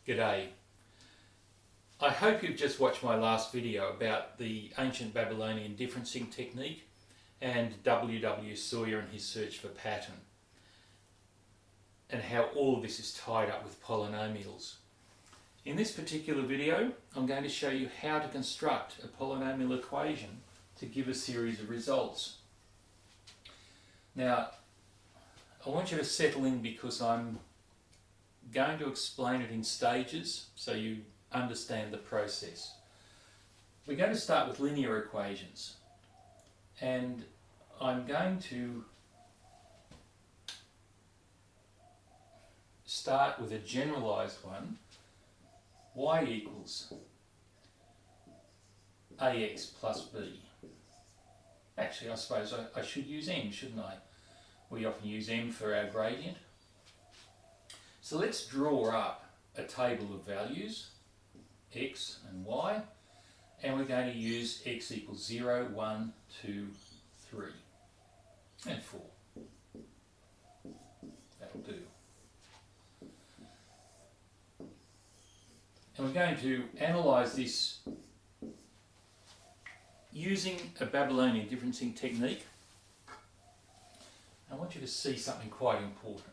G'day. I hope you've just watched my last video about the ancient Babylonian differencing technique and W. Sawyer and his search for pattern, and how all of this is tied up with polynomials. In this particular video, I'm going to show you how to construct a polynomial equation to give a series of results. Now, I want you to settle in because I'm going to explain it in stages so you understand the process. We're going to start with linear equations, and I'm going to start with a generalized one. Y equals ax plus b. Actually, I suppose I should use m, shouldn't I? We often use m for our gradient. So let's draw up a table of values, x and y, and we're going to use x equals 0, 1, 2, 3, and 4. That'll do. And we're going to analyse this using a Babylonian differencing technique. I want you to see something quite important.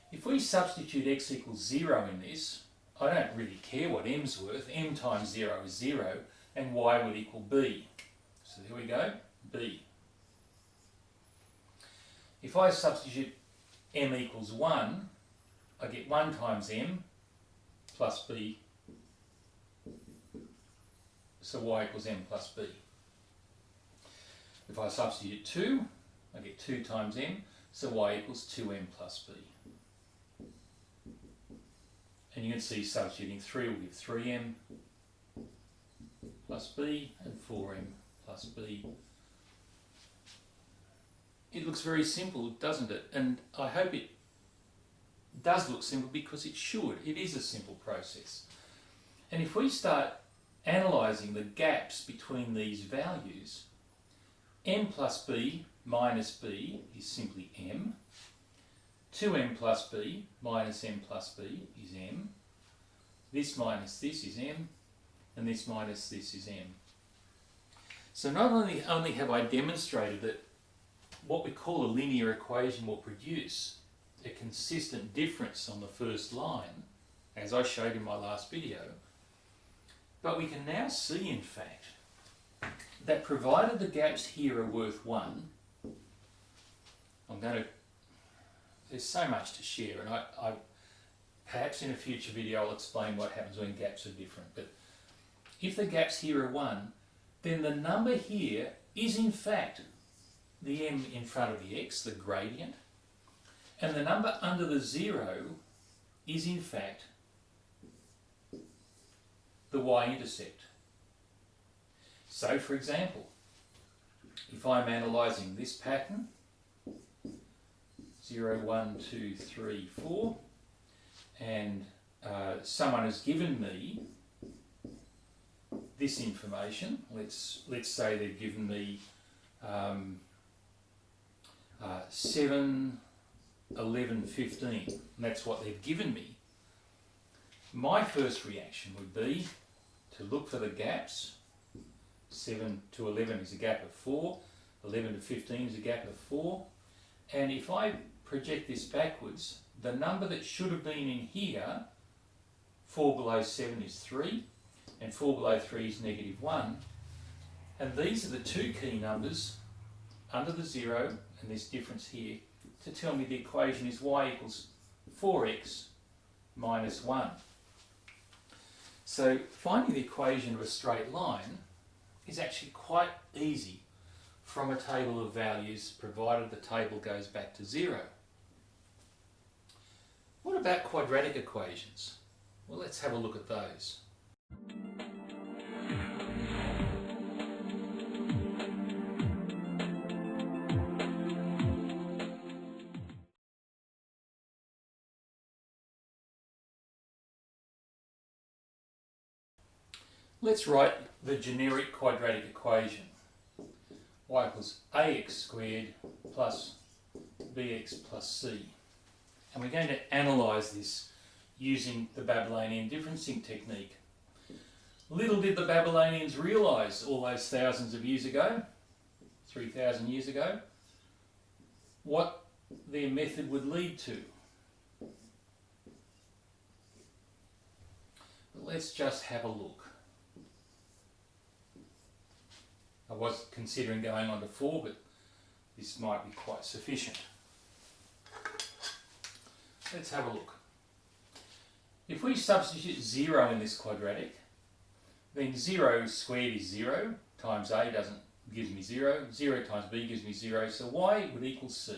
If we substitute x equals 0 in this, I don't really care what m's worth. M times 0 is 0, and y would equal b. So there we go, b. If I substitute m equals 1, I get 1 times m plus b, so y equals m plus b. If I substitute 2, I get 2 times m, so y equals 2m plus b. And you can see substituting 3 will give 3m plus b and 4m plus b. It looks very simple, doesn't it? And I hope it does look simple because it should. It is a simple process. And if we start analysing the gaps between these values, m plus b minus b is simply m. 2m plus b minus m plus b is m. This minus this is m, and this minus this is m. So not only have I demonstrated that what we call a linear equation will produce a consistent difference on the first line, as I showed in my last video, but we can now see, in fact, that provided the gaps here are worth 1, there's so much to share, and I perhaps in a future video I'll explain what happens when gaps are different, but if the gaps here are 1, then the number here is in fact the m in front of the x, the gradient, and the number under the 0 is in fact the y-intercept. So for example, if I'm analysing this pattern, 0, 1, 2, 3, 4, and someone has given me this information. Let's say they've given me 7, 11, 15, and that's what they've given me. My first reaction would be to look for the gaps. 7 to 11 is a gap of 4, 11 to 15 is a gap of 4, and if I project this backwards, the number that should have been in here, 4 below 7 is 3, and 4 below 3 is negative 1, and these are the two key numbers under the 0 and this difference here to tell me the equation is y equals 4x minus 1. So finding the equation of a straight line is actually quite easy from a table of values, provided the table goes back to 0. What about quadratic equations? Well, let's have a look at those. Let's write the generic quadratic equation. Y equals ax squared plus bx plus c. And we're going to analyse this using the Babylonian differencing technique. Little did the Babylonians realise all those thousands of years ago, 3,000 years ago, what their method would lead to. But let's just have a look. I was considering going on to 4, but this might be quite sufficient. Let's have a look. If we substitute 0 in this quadratic, then 0 squared is 0, times a gives me 0, 0 times b gives me 0, so y would equal c.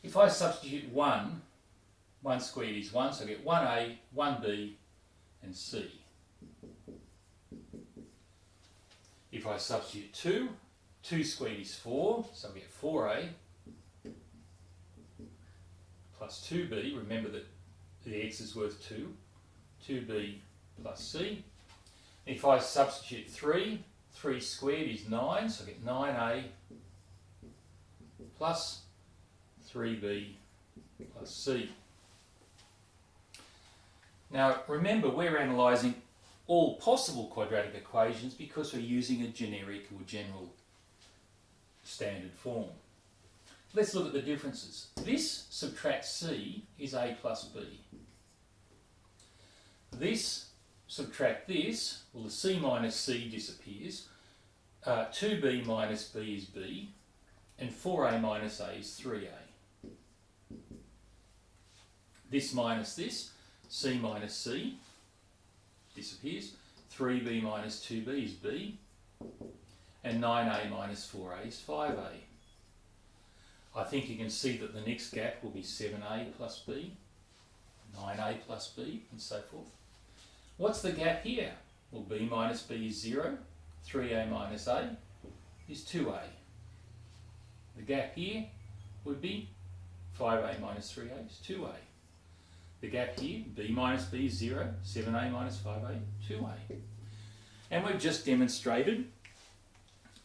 If I substitute 1 squared is 1, so I get 1a, 1b and c. If I substitute 2 squared is 4, so I get 4a plus 2b, remember that the x is worth 2, 2b plus c. If I substitute 3 squared is 9, so I get 9a plus 3b plus c. Now remember, we're analysing all possible quadratic equations because we're using a generic or general standard form. Let's look at the differences. This subtract c is a plus b. This subtract this, well the c minus c disappears, 2b minus b is b, and 4a minus a is 3a. This minus this, c minus c disappears, 3b minus 2b is b, and 9a minus 4a is 5a. I think you can see that the next gap will be 7a plus b, 9a plus b, and so forth. What's the gap here? Well, b minus b is 0, 3a minus a is 2a. The gap here would be 5a minus 3a is 2a. The gap here, b minus b is 0, 7a minus 5a, 2a. And we've just demonstrated,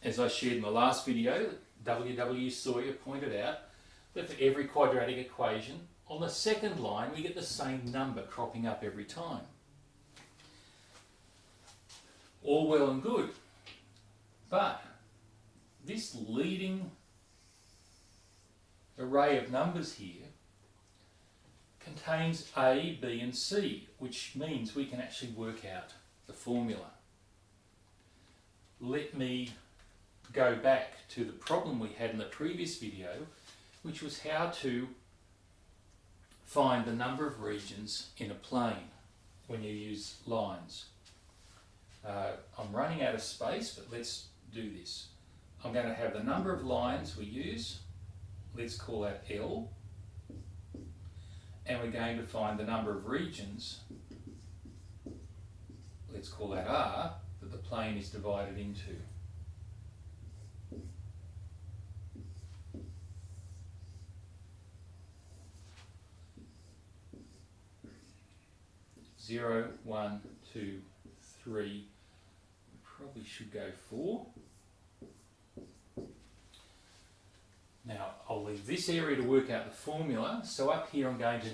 as I shared in the last video, W. Sawyer pointed out that for every quadratic equation, on the second line we get the same number cropping up every time. All well and good, but this leading array of numbers here contains a, b and c, which means we can actually work out the formula. Let me go back to the problem we had in the previous video, which was how to find the number of regions in a plane when you use lines. I'm running out of space, but let's do this. I'm going to have the number of lines we use, let's call that L, and we're going to find the number of regions, let's call that R, that the plane is divided into. Zero, 1, 2, 3. We probably should go 4. Now I'll leave this area to work out the formula. So up here I'm going to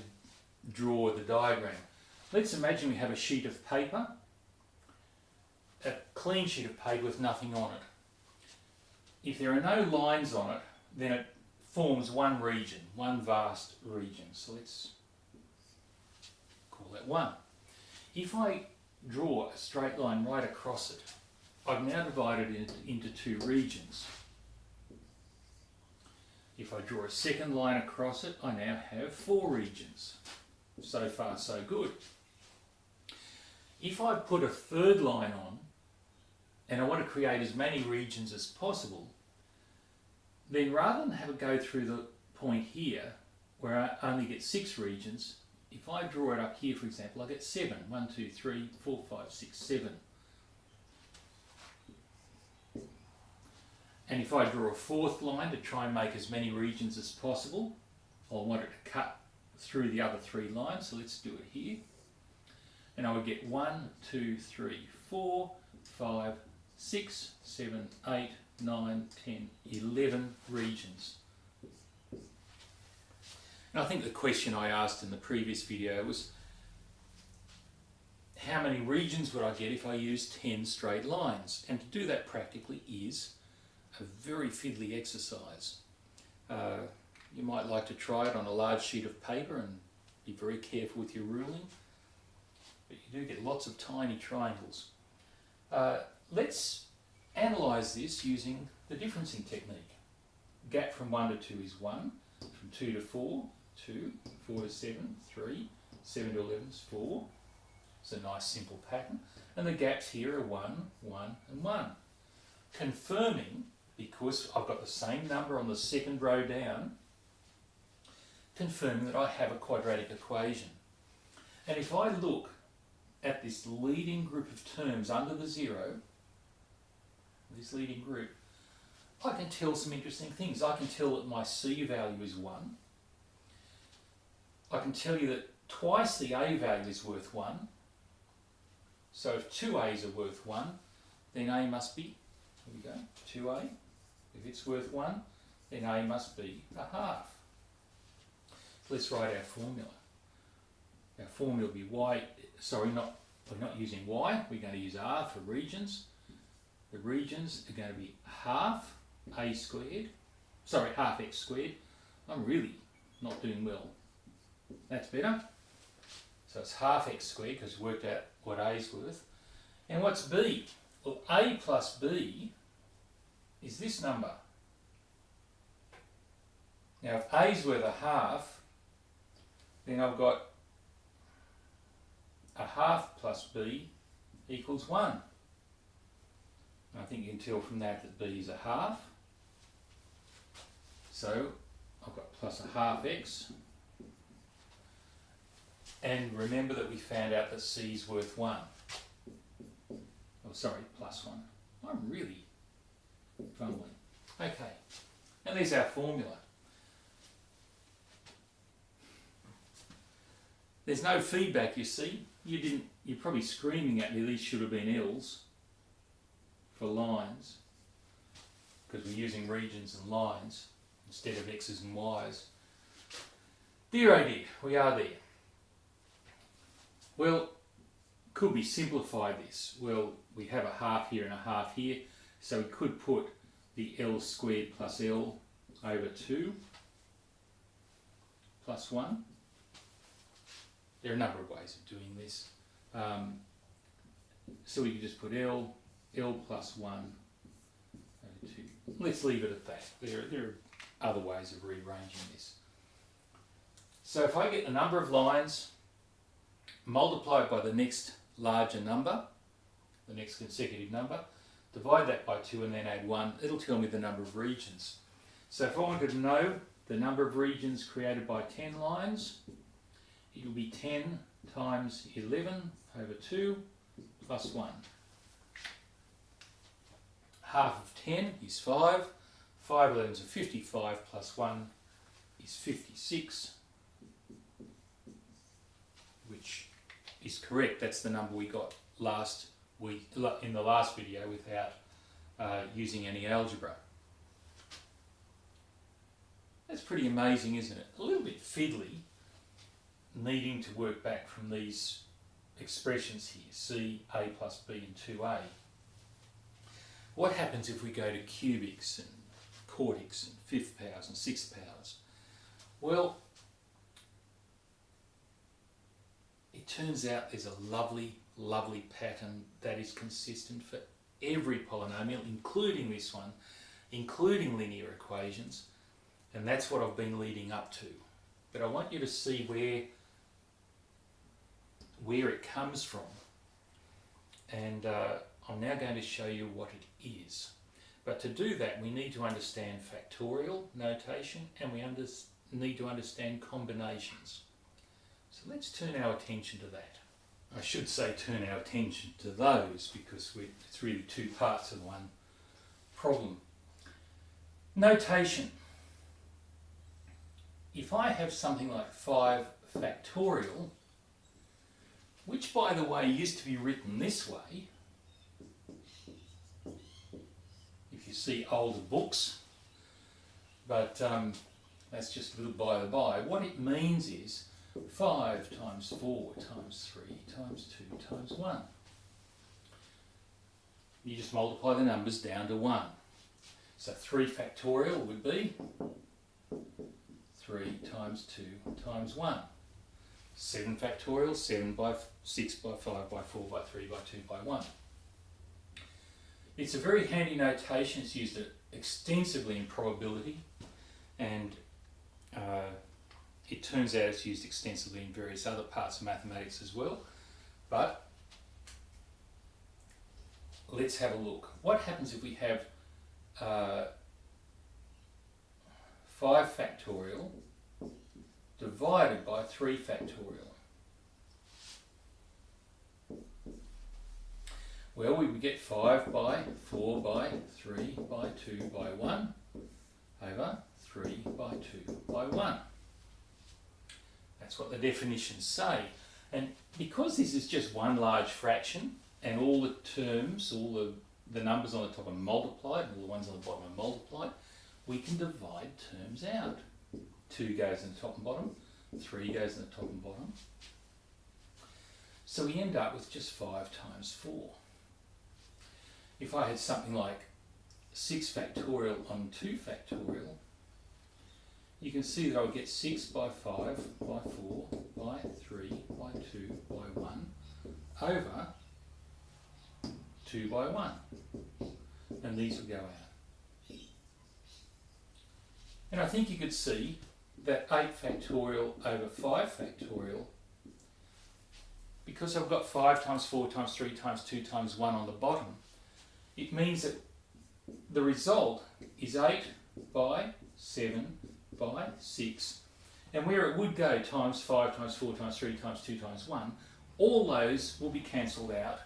draw the diagram. Let's imagine we have a sheet of paper, a clean sheet of paper with nothing on it. If there are no lines on it, then it forms one region, one vast region. So let's call that 1. If I draw a straight line right across it, I've now divided it into 2 regions. If I draw a second line across it, I now have 4 regions. So far, so good. If I put a third line on, and I want to create as many regions as possible, then rather than have it go through the point here, where I only get 6 regions, if I draw it up here, for example, I get 7. 1, 2, 3, 4, 5, 6, 7. And if I draw a fourth line to try and make as many regions as possible, I'll want it to cut through the other 3 lines, so let's do it here. And I would get 1, 2, 3, 4, 5, 6, 7, 8, 9, 10, 11 regions. And I think the question I asked in the previous video was, how many regions would I get if I used 10 straight lines? And to do that practically is a very fiddly exercise. You might like to try it on a large sheet of paper and be very careful with your ruling, but you do get lots of tiny triangles. Let's analyse this using the differencing technique. Gap from 1 to 2 is 1, from 2 to 4, 2, 4 to 7, 3, 7 to 11 is 4. It's a nice simple pattern. And the gaps here are 1, 1 and 1. Confirming, because I've got the same number on the second row down, confirming that I have a quadratic equation. And if I look at this leading group of terms under the zero, this leading group, I can tell some interesting things. I can tell that my C value is 1. I can tell you that twice the A value is worth 1. So if two A's are worth 1, then A must be, here we go, 2A. If it's worth 1, then A must be a half. Let's write our formula. Our formula will be Y, sorry, we're not using Y, we're going to use R for regions. The regions are going to be half A squared, sorry, half X squared. I'm really not doing well. That's better. So it's half X squared because we worked out what A is worth. And what's B? Well, A plus B is this number. Now if A is worth a half, then I've got a half plus B equals 1. And I think you can tell from that that B is a half. So I've got plus a half X. And remember that we found out that C is worth 1. Oh, sorry, plus 1. I'm really fumbling. Okay, and there's our formula. There's no feedback, you see. You're probably screaming at me, these should have been L's for lines, because we're using regions and lines instead of X's and Y's. Dear oh dear, we are there. Well, could we simplify this? Well, we have a half here and a half here, so we could put the L squared plus L over 2 plus 1. There are a number of ways of doing this. So we could just put L plus 1 over 2. Let's leave it at that. There are other ways of rearranging this. So if I get the number of lines, multiply it by the next larger number, the next consecutive number, divide that by 2 and then add 1, it'll tell me the number of regions. So if I wanted to know the number of regions created by 10 lines, it will be 10 times 11 over 2 plus 1. Half of 10 is 5. 5 11s are 55 plus 1 is 56, which is correct. That's the number we got last week in the last video without using any algebra. That's pretty amazing, isn't it? A little bit fiddly, needing to work back from these expressions here, C, A plus B and 2A. What happens if we go to cubics and quartics and fifth powers and sixth powers? Well, it turns out there's a lovely, lovely pattern that is consistent for every polynomial, including this one, including linear equations, and that's what I've been leading up to. But I want you to see where it comes from, and I'm now going to show you what it is. But to do that, we need to understand factorial notation, and we need to understand combinations. So let's turn our attention to that. I should say turn our attention to those, because it's really two parts of one problem. Notation. If I have something like 5 factorial, which by the way used to be written this way, if you see older books, but that's just a little by the by. What it means is 5 times 4 times 3 times 2 times 1. You just multiply the numbers down to 1. So 3 factorial would be 3 times 2 times 1. 7 factorial, 7 by 6 by 5 by 4 by 3 by 2 by 1. It's a very handy notation. It's used extensively in probability, and it turns out it's used extensively in various other parts of mathematics as well. But let's have a look. What happens if we have 5 factorial divided by 3 factorial? Well, we would get 5 by 4 by 3 by 2 by 1 over 3 by 2 by 1. That's what the definitions say. And because this is just one large fraction and all the terms, all the numbers on the top are multiplied and all the ones on the bottom are multiplied, we can divide terms out. 2 goes in the top and bottom, 3 goes in the top and bottom. So we end up with just 5 times 4. If I had something like 6 factorial on 2 factorial, you can see that I would get 6 by 5 by 4 by 3 by 2 by 1 over 2 by 1. And these would go out. And I think you could see that 8 factorial over 5 factorial, because I've got 5 times 4 times 3 times 2 times 1 on the bottom, it means that the result is 8 by 7 by 6. And where it would go times 5 times 4 times 3 times 2 times 1, all those will be cancelled out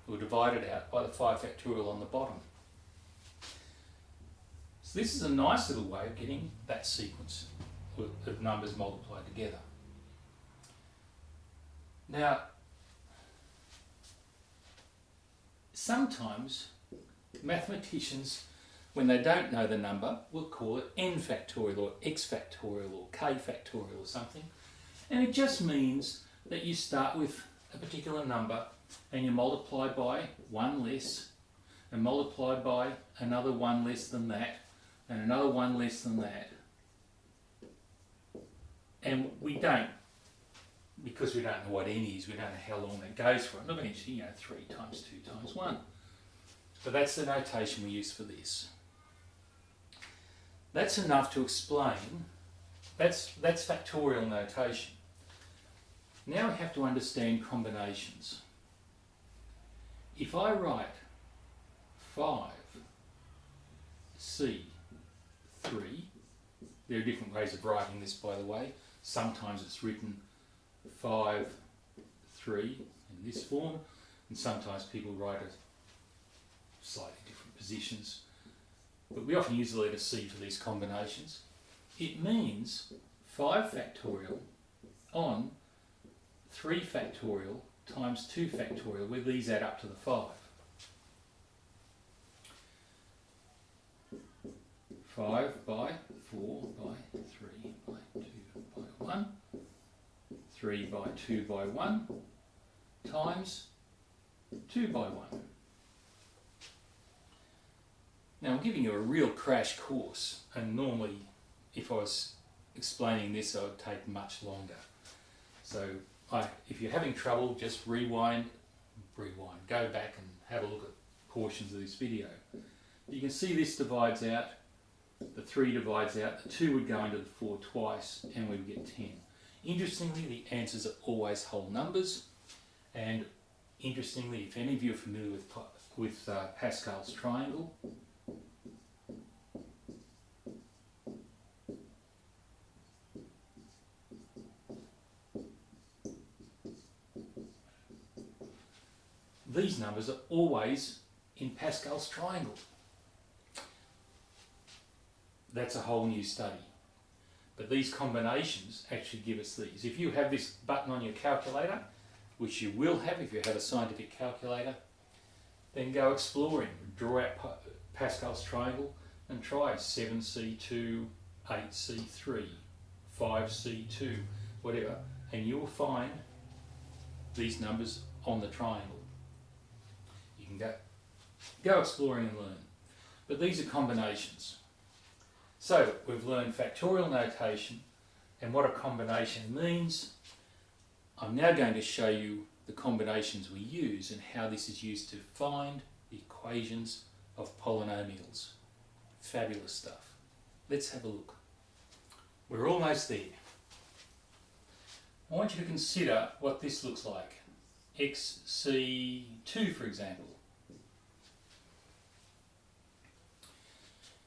or divided out by the 5 factorial on the bottom. So this is a nice little way of getting that sequence of numbers multiplied together. Now, sometimes mathematicians, when they don't know the number, will call it n factorial or x factorial or k factorial or something. And it just means that you start with a particular number and you multiply by 1 less and multiply by another 1 less than that and another 1 less than that. And we don't, because we don't know what n is, we don't know how long that goes for. And eventually, 3 times 2 times 1. But that's the notation we use for this. That's enough to explain, that's factorial notation. Now we have to understand combinations. If I write 5C3, there are different ways of writing this, by the way. Sometimes it's written 5, 3 in this form, and sometimes people write it slightly different positions. But we often use the letter C for these combinations. It means 5 factorial on 3 factorial times 2 factorial, where these add up to the 5. 5 by 4 by 3 by 2 by 1, 3 by 2 by 1 times 2 by 1. Now I'm giving you a real crash course, and normally if I was explaining this I would take much longer. So if you're having trouble, just rewind, go back and have a look at portions of this video. You can see this divides out, the 3 divides out, the 2 would go into the 4 twice and we would get 10. Interestingly, the answers are always whole numbers, and interestingly, if any of you are familiar with Pascal's triangle, these numbers are always in Pascal's triangle. That's a whole new study. But these combinations actually give us these. If you have this button on your calculator, which you will have if you have a scientific calculator, then go exploring. Draw out Pascal's triangle and try 7C2, 8C3, 5C2, whatever, and you will find these numbers on the triangle. You can go exploring and learn. But these are combinations. So we've learned factorial notation and what a combination means. I'm now going to show you the combinations we use and how this is used to find the equations of polynomials. Fabulous stuff. Let's have a look. We're almost there. I want you to consider what this looks like. XC2, for example.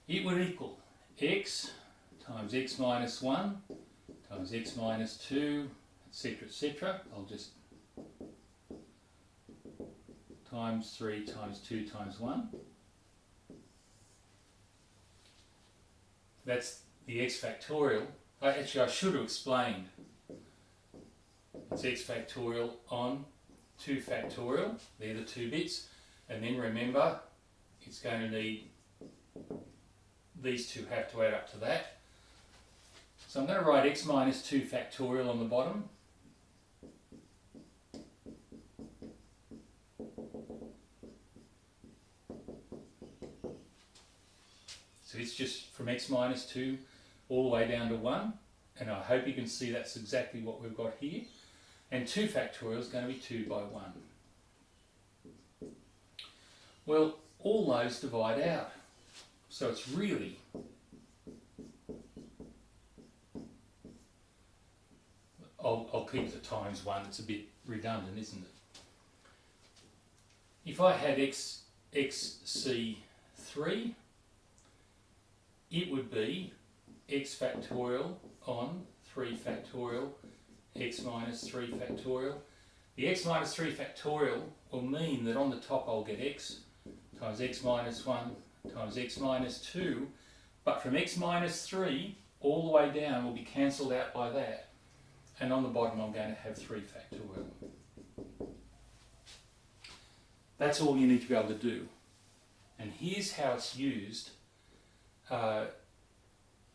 It would equal x times x minus 1 times x minus 2, etc., etc. I'll just times 3 times 2 times 1. That's the x factorial. Actually, I should have explained. It's x factorial on 2 factorial. They're the two bits. And then remember, it's going to need, these two have to add up to that. So I'm going to write x minus 2 factorial on the bottom. So it's just from x minus 2 all the way down to 1. And I hope you can see that's exactly what we've got here. And 2 factorial is going to be 2 by 1. Well, all those divide out. So it's really I'll keep the times 1, it's a bit redundant, isn't it? If I had xc3, it would be x factorial on 3 factorial x minus 3 factorial. The x minus 3 factorial will mean that on the top I'll get x times x minus 1 times x minus 2, but from x minus 3 all the way down will be cancelled out by that. And on the bottom I'm going to have 3 factorial. That's all you need to be able to do. And here's how it's used in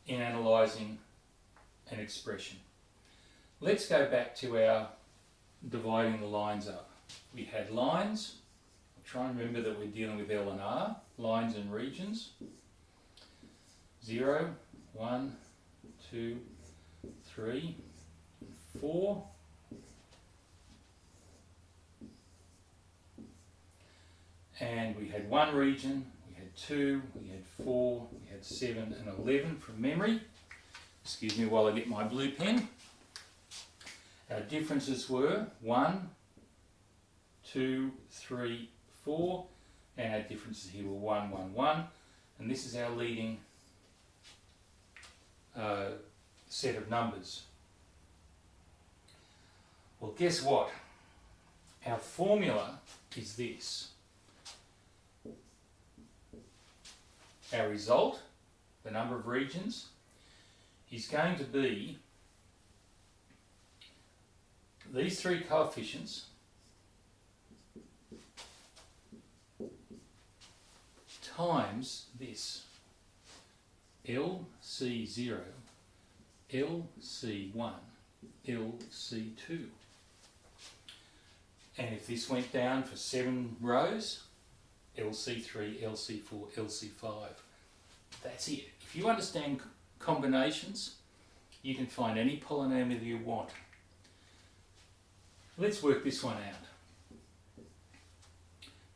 analysing an expression. Let's go back to our dividing the lines up. We had lines. I'll try and remember that we're dealing with L and R, lines and regions. 0, 1, 2, 3, 4. And we had 1 region, we had 2, we had 4, we had 7 and 11 from memory. Excuse me while I get my blue pen. Our differences were 1, 2, 3, 4, and our differences here were 1, 1, 1. And this is our leading set of numbers. Well, guess what? Our formula is this. Our result, the number of regions, is going to be these 3 coefficients times this. LC0, LC1, LC2. And if this went down for 7 rows, LC3, LC4, LC5. That's it. If you understand combinations, you can find any polynomial you want. Let's work this one out.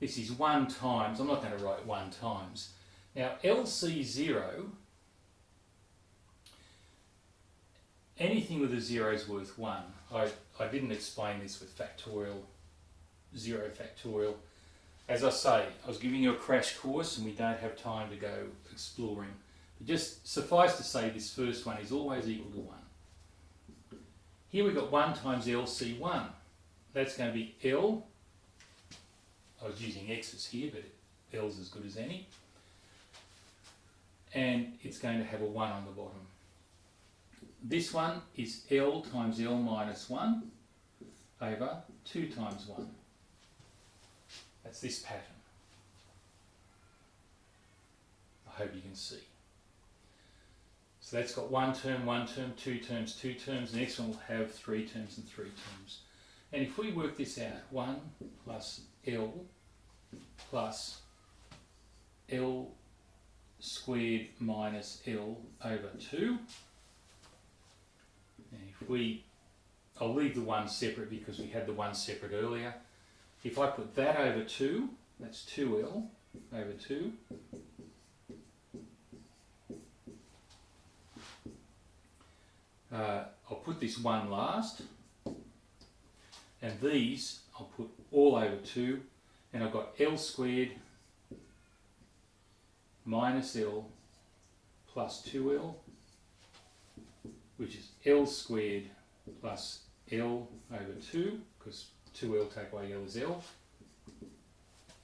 This is 1 times, I'm not going to write 1 times. Now LC0, anything with a 0 is worth 1. I didn't explain this with factorial, 0 factorial. As I say, I was giving you a crash course and we don't have time to go exploring. But just suffice to say this first one is always equal to 1. Here we've got 1 times LC1. That's going to be L. I was using X's here, but L's as good as any. And it's going to have a 1 on the bottom. This one is L times L minus 1 over 2 times 1. That's this pattern. I hope you can see. So that's got one term, two terms. The next one will have three terms and three terms. And if we work this out, 1 plus L plus L squared minus L over 2. And if we, I'll leave the 1 separate because we had the 1 separate earlier. If I put that over 2, that's 2L over 2. I'll put this 1 last, and these I'll put all over 2, and I've got L squared minus L plus 2L, which is L squared plus L over 2, because 2L take away L is L.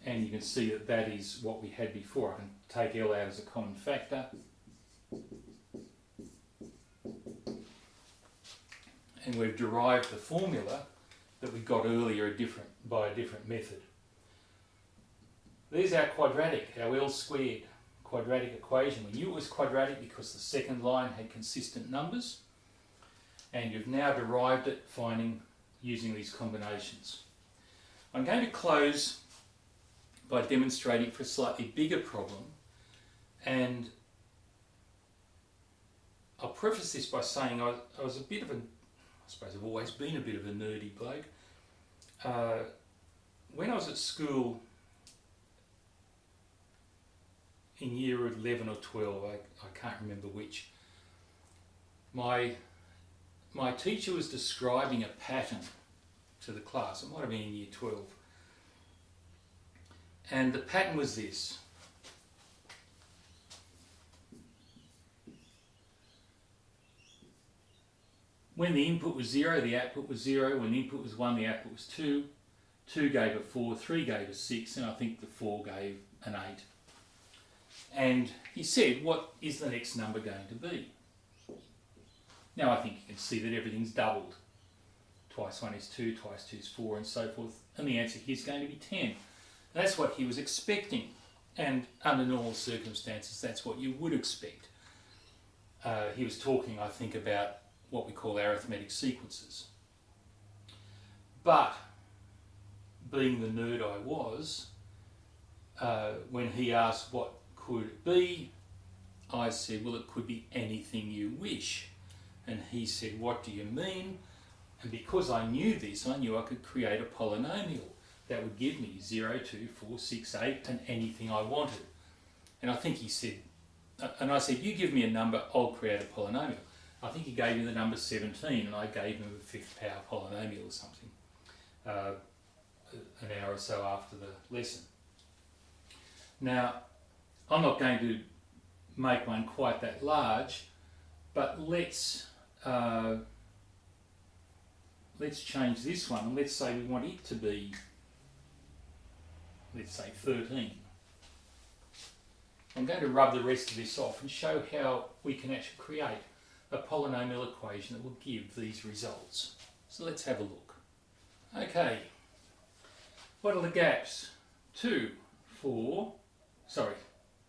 And you can see that that is what we had before. I can take L out as a common factor. And we've derived the formula that we got earlier by a different method. There's our quadratic, our L squared quadratic equation. We knew it was quadratic because the second line had consistent numbers, and you've now derived it using these combinations. I'm going to close by demonstrating for a slightly bigger problem, and I'll preface this by saying I was a bit of I suppose I've always been a bit of a nerdy bloke. When I was at school in year 11 or 12, I can't remember which, my teacher was describing a pattern to the class. It might have been in year 12. And the pattern was this. When the input was 0, the output was 0. When the input was 1, the output was 2. 2 gave a 4, 3 gave a 6, and I think the 4 gave an 8. And he said, what is the next number going to be? Now I think you can see that everything's doubled. Twice 1 is 2, twice 2 is 4, and so forth. And the answer here is going to be 10. That's what he was expecting. And under normal circumstances, that's what you would expect. He was talking, I think, about what we call arithmetic sequences. But, being the nerd I was, when he asked what could it be, I said, well, it could be anything you wish. And he said, what do you mean? And because I knew this, I knew I could create a polynomial that would give me 0, 2, 4, 6, 8, and anything I wanted. And I think he said, and I said, you give me a number, I'll create a polynomial. I think he gave me the number 17, and I gave him a 5th power polynomial or something, an hour or so after the lesson. Now, I'm not going to make one quite that large, but let's change this one, and let's say we want it to be, let's say 13. I'm going to rub the rest of this off and show how we can actually create a polynomial equation that will give these results. So let's have a look. Okay, what are the gaps? 2, 4, sorry,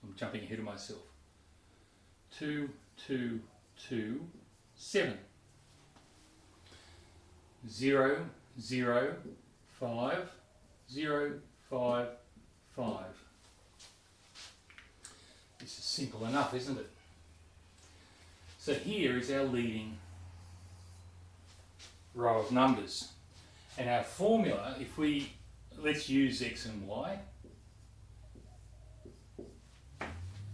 I'm jumping ahead of myself. 2, 2, 2, 7. 0, 0, 5, 0, 5, 5. This is simple enough, isn't it? So here is our leading row of numbers. And our formula, let's use x and y.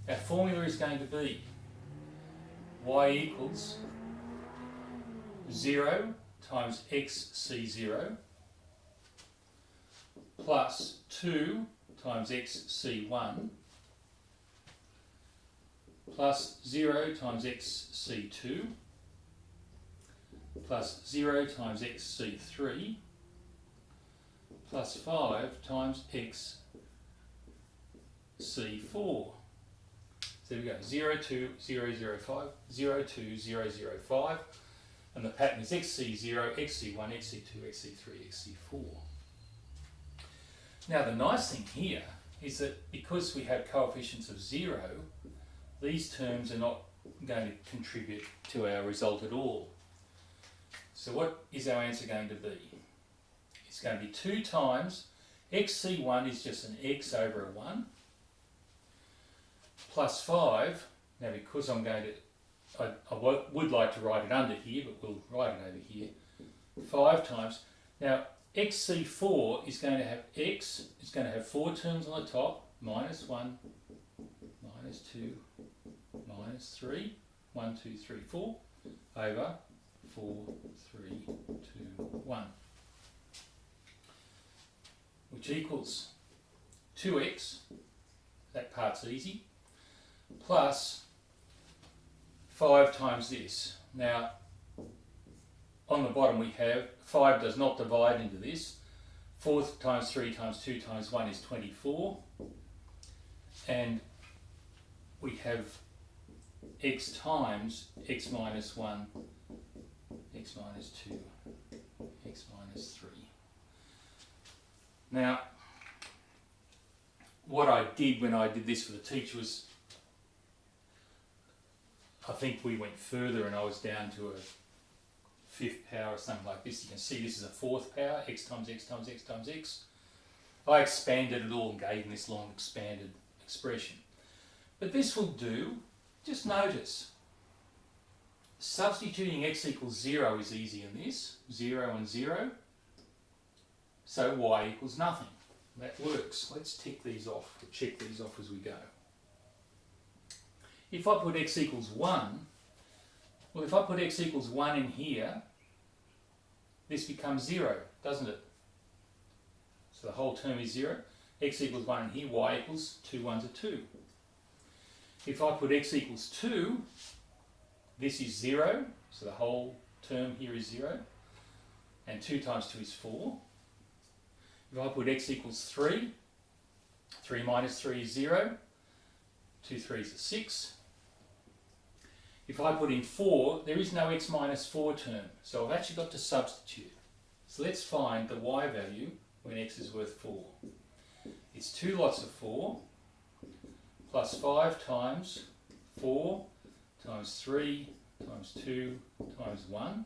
Our formula is going to be y equals 0 times xc0 plus 2 times xc1 plus 0 times xc2 plus 0 times xc3 plus 5 times xc4. So there we go, 0, 2, 0, 0, 5, 0, 2, 0, 0, 5, and the pattern is xc0, xc1, xc2, xc3, xc4. Now the nice thing here is that because we have coefficients of 0, these terms are not going to contribute to our result at all. So what is our answer going to be? It's going to be 2 times xc1 is just an x over a 1 plus 5. Now because I'm going to, I would like to write it under here, but we'll write it over here. 5 times. Now xc4 is going to have x, it's going to have 4 terms on the top, minus 1, minus 2, minus 3, 1, 2, 3, 4, over 4, 3, 2, 1. Which equals 2x, that part's easy, plus 5 times this. Now, on the bottom we have 5 does not divide into this. 4 times 3 times 2 times 1 is 24. And we have x times x minus 1, x minus 2, x minus 3. Now, what I did when I did this for the teacher was, I think we went further and I was down to a 5th power or something like this. You can see this is a 4th power, x times x times x times x. I expanded it all and gave them this long expanded expression. But this will do. Just notice, substituting x equals 0 is easy in this, 0 and 0. So y equals nothing. That works. Let's tick these off, or check these off as we go. If I put x equals 1, well, if I put x equals 1 in here, this becomes 0, doesn't it? So the whole term is 0. X equals 1 in here, y equals 2 1s are 2. If I put x equals 2, this is 0, so the whole term here is 0. And 2 times 2 is 4. If I put x equals 3, 3 minus 3 is 0. 2 3s are 6. If I put in 4, there is no x minus 4 term, so I've actually got to substitute. So let's find the y value when x is worth 4. It's 2 lots of 4 plus 5 times 4 times 3 times 2 times 1,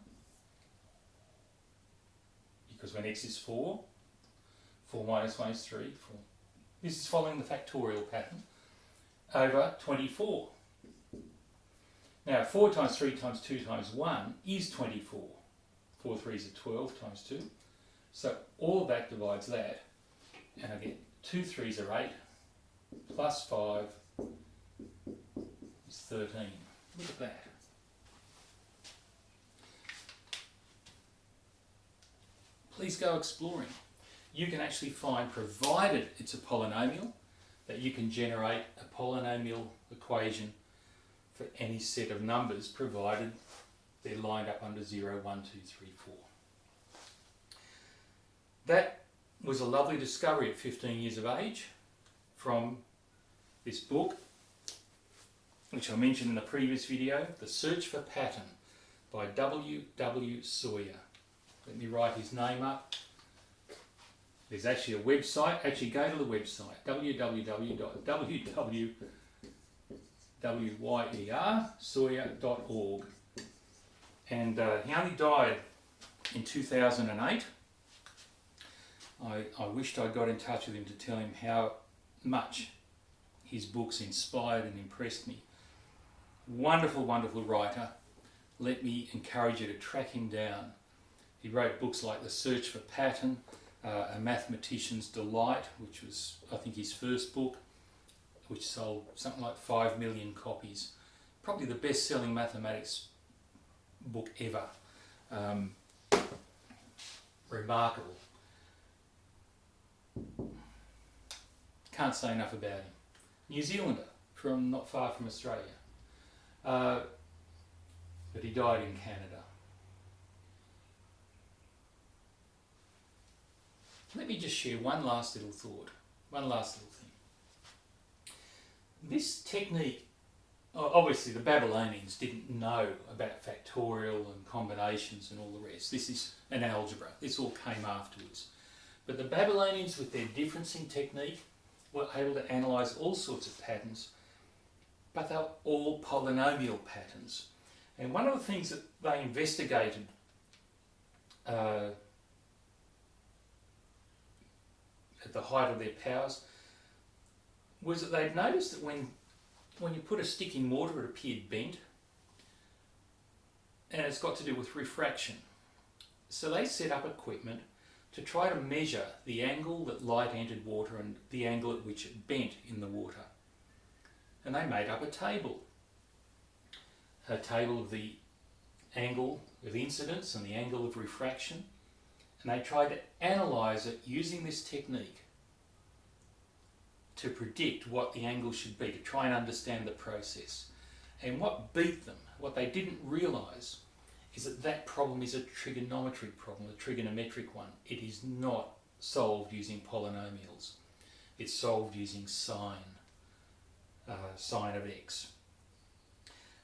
because when x is 4, 4 minus 1 is 3. 4. This is following the factorial pattern, over 24. Now 4 times 3 times 2 times 1 is 24. 4 3s are 12 times 2. So all of that divides that, and I get 2 3s are 8, plus 5 is 13. Look at that. Please go exploring. You can actually find, provided it's a polynomial, that you can generate a polynomial equation for any set of numbers, provided they're lined up under 0, 1, 2, 3, 4. That was a lovely discovery at 15 years of age from this book, which I mentioned in the previous video, The Search for Pattern by W. Sawyer. Let me write his name up. There's actually a website. Actually, go to the website, www.sawyer.org. And he only died in 2008. I wished I got in touch with him to tell him how much his books inspired and impressed me. Wonderful, wonderful writer. Let me encourage you to track him down. He wrote books like The Search for Pattern, A Mathematician's Delight, which was, I think, his first book, which sold something like 5 million copies. Probably the best-selling mathematics book ever. Remarkable. Can't say enough about him. New Zealander, from not far from Australia. But he died in Canada. Let me just share one last little thought, one last little thing. This technique, obviously the Babylonians didn't know about factorial and combinations and all the rest. This is an algebra. This all came afterwards. But the Babylonians, with their differencing technique, were able to analyse all sorts of patterns but they're all polynomial patterns. And one of the things that they investigated at the height of their powers was that they'd noticed that when you put a stick in water it appeared bent, and it's got to do with refraction. So they set up equipment to try to measure the angle that light entered water and the angle at which it bent in the water. And they made up a table of the angle of incidence and the angle of refraction, and they tried to analyse it using this technique to predict what the angle should be, to try and understand the process. And what beat them, what they didn't realise, is that that problem is a trigonometry problem, a trigonometric one. It is not solved using polynomials. It's solved using sine of x.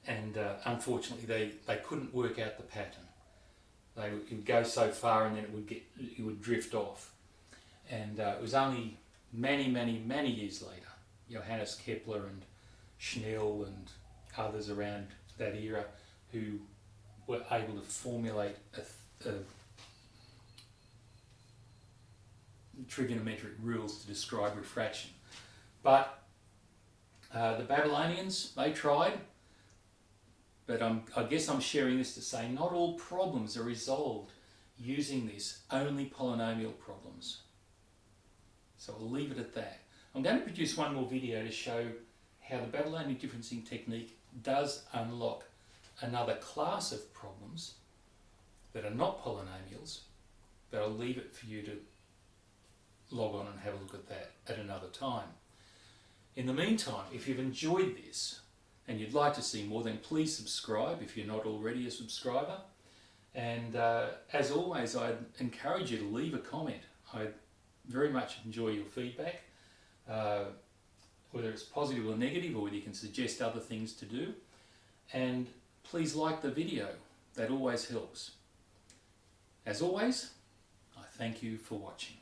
And unfortunately they couldn't work out the pattern. They would go so far and then it would drift off. And it was only many years later, Johannes Kepler and Schnell and others around that era who were able to formulate a trigonometric rules to describe refraction. But the Babylonians, they tried, but I guess I'm sharing this to say not all problems are resolved using this, only polynomial problems. So I'll leave it at that. I'm going to produce one more video to show how the Babylonian differencing technique does unlock another class of problems that are not polynomials, but I'll leave it for you to log on and have a look at that at another time. In the meantime, if you've enjoyed this and you'd like to see more, then please subscribe if you're not already a subscriber. And as always, I'd encourage you to leave a comment. I very much enjoy your feedback, whether it's positive or negative, or whether you can suggest other things to do. And please like the video, that always helps. As always, I thank you for watching.